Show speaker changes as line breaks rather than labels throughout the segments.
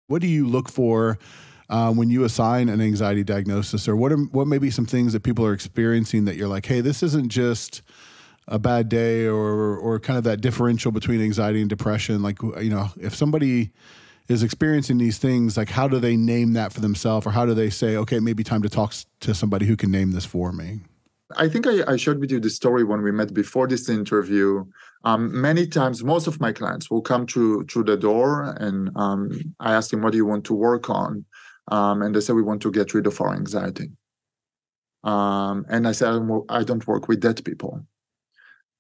What do you look for when you assign an anxiety diagnosis, or what may be some things that people are experiencing that you're like, hey, this isn't just a bad day, or kind of that differential between anxiety and depression? Like, if somebody is experiencing these things, like how do they name that for themselves, or how do they say, okay, it may be time to talk to somebody who can name this for me?
I think I shared with you the story when we met before this interview. Many times, most of my clients will come through the door, and I ask them, what do you want to work on? And they say, we want to get rid of our anxiety. And I said, I don't work with dead people.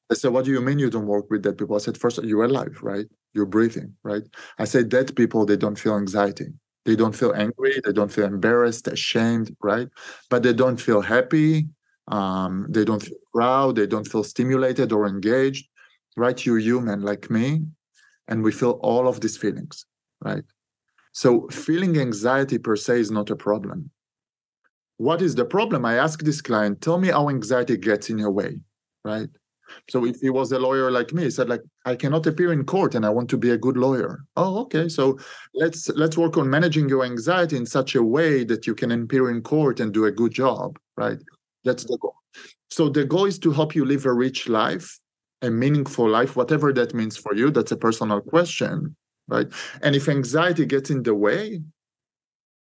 They said, what do you mean you don't work with dead people? I said, first, you're alive, right? You're breathing, right? I said, dead people, they don't feel anxiety. They don't feel angry. They don't feel embarrassed, ashamed, right? But they don't feel happy. They don't feel proud. They don't feel stimulated or engaged, right? You're human like me, and we feel all of these feelings, right? So feeling anxiety per se is not a problem. What is the problem? I ask this client, tell me how anxiety gets in your way, right? So if he was a lawyer like me, he said, like, I cannot appear in court and I want to be a good lawyer. Oh, okay. So let's work on managing your anxiety in such a way that you can appear in court and do a good job, right? That's the goal. So the goal is to help you live a rich life, a meaningful life, whatever that means for you. That's a personal question, right? And if anxiety gets in the way,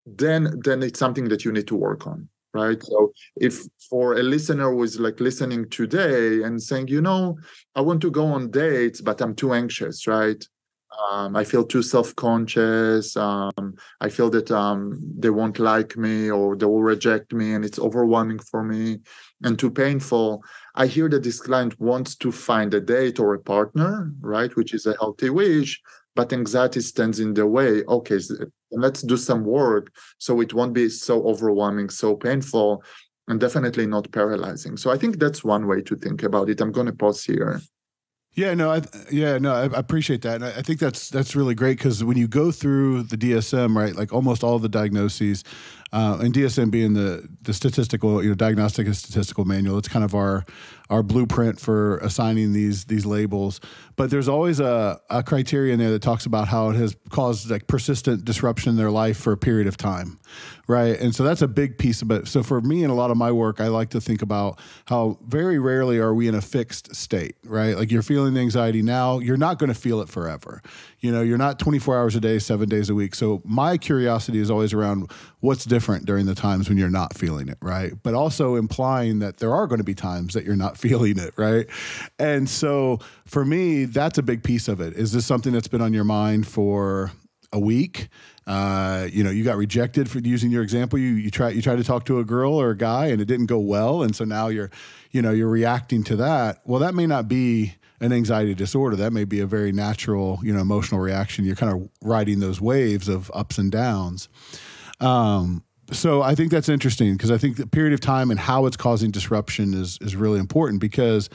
then it's something that you need to work on, right? So if for a listener who is like listening today and saying, I want to go on dates, but I'm too anxious, right? I feel too self-conscious. I feel that they won't like me or they will reject me, and it's overwhelming for me and too painful. I hear that this client wants to find a date or a partner, right? Which is a healthy wish, but anxiety stands in the way. Okay, so let's do some work so it won't be so overwhelming, so painful, and definitely not paralyzing. So I think that's one way to think about it. I'm going to pause here.
Yeah, no, I appreciate that. And I think that's really great, because when you go through the DSM, right, like almost all of the diagnoses, and DSM being the statistical, diagnostic and statistical manual, it's kind of our blueprint for assigning these labels. But there's always a criteria in there that talks about how it has caused like persistent disruption in their life for a period of time, right? And so that's a big piece of it. So for me, in a lot of my work, I like to think about how very rarely are we in a fixed state, right? Like, you're feeling the anxiety now, you're not going to feel it forever. You're not 24 hours a day, 7 days a week. So my curiosity is always around what's different during the times when you're not feeling it, right? But also implying that there are going to be times that you're not feeling it, right? And so for me, that's a big piece of it. Is this something that's been on your mind for a week? You got rejected for using your example. You try to talk to a girl or a guy and it didn't go well, and so now you're reacting to that. Well, that may not be an anxiety disorder. That may be a very natural, emotional reaction. You're kind of riding those waves of ups and downs. So I think that's interesting, because I think the period of time and how it's causing disruption is really important, because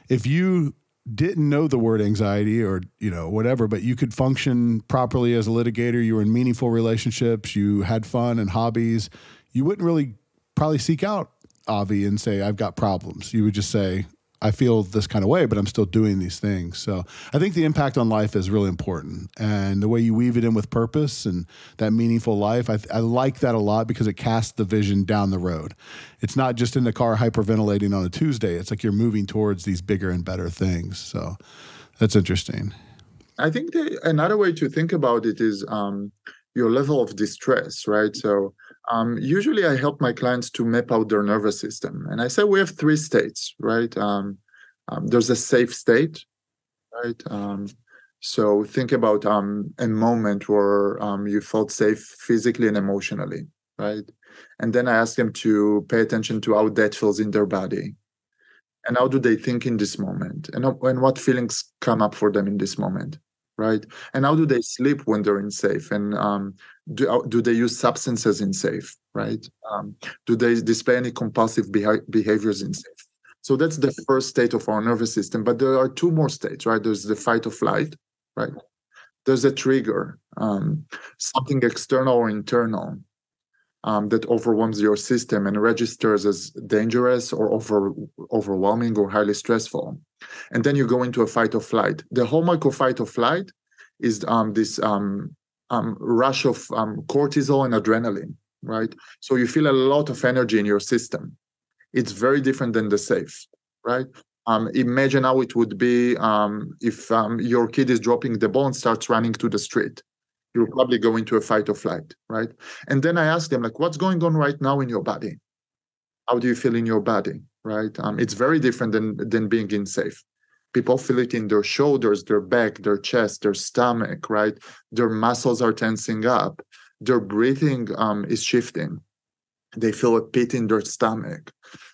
if you didn't know the word anxiety or, whatever, but you could function properly as a litigator, you were in meaningful relationships, you had fun and hobbies, you wouldn't really probably seek out Avi and say, I've got problems. You would just say, I feel this kind of way, but I'm still doing these things. So I think the impact on life is really important, and the way you weave it in with purpose and that meaningful life, I like that a lot, because it casts the vision down the road. It's not just in the car hyperventilating on a Tuesday. It's like you're moving towards these bigger and better things. So that's interesting.
I think another way to think about it is your level of distress, right? So usually I help my clients to map out their nervous system. And I say we have 3 states, right? There's a safe state, right? So think about a moment where you felt safe physically and emotionally, right? And then I ask them to pay attention to how that feels in their body. And how do they think in this moment? And what feelings come up for them in this moment, right? And how do they sleep when they're in safe? And do they use substances in safe, right? Do they display any compulsive behaviors in safe? So that's the first state of our nervous system. But there are 2 more states, right? There's the fight or flight, right? There's a trigger, something external or internal, that overwhelms your system and registers as dangerous or overwhelming or highly stressful. And then you go into a fight or flight. The hallmark of fight or flight is this rush of cortisol and adrenaline, right? So you feel a lot of energy in your system. It's very different than the safe, right? Imagine how it would be if your kid is dropping the ball and starts running to the street. You'll probably go into a fight or flight, right? And then I ask them, like, what's going on right now in your body? How do you feel in your body, right? It's very different than being in safe. People feel it in their shoulders, their back, their chest, their stomach, right? Their muscles are tensing up. Their breathing is shifting. They feel a pit in their stomach.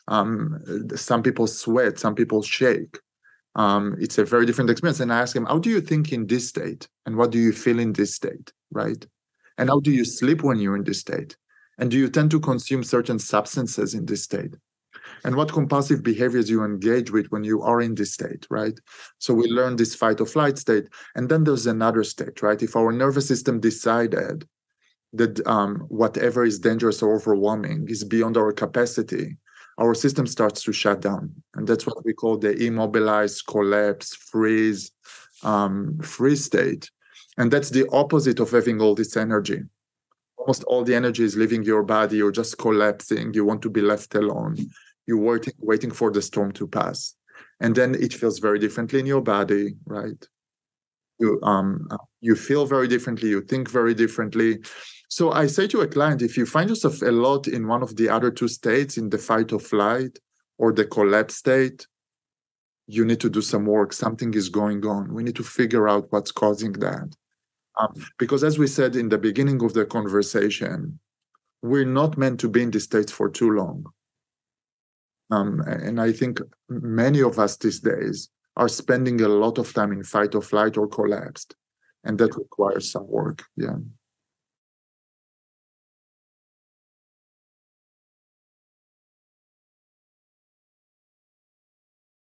Some people sweat, some people shake. It's a very different experience. And I ask them, how do you think in this state? And what do you feel in this state, right? And how do you sleep when you're in this state? And do you tend to consume certain substances in this state? And what compulsive behaviors you engage with when you are in this state, right? So we learn this fight or flight state. And then there's another state, right? If our nervous system decided that whatever is dangerous or overwhelming is beyond our capacity, our system starts to shut down. And that's what we call the immobilized, collapse, freeze state. And that's the opposite of having all this energy. Almost all the energy is leaving your body. You're just collapsing. You want to be left alone. You're waiting for the storm to pass. And then it feels very differently in your body, right? You feel very differently. You think very differently. So I say to a client, if you find yourself a lot in one of the other two states, in the fight or flight or the collapse state, you need to do some work. Something is going on. We need to figure out what's causing that. Because as we said in the beginning of the conversation, we're not meant to be in these states for too long. And I think many of us these days are spending a lot of time in fight or flight or collapsed. And that requires some work. Yeah.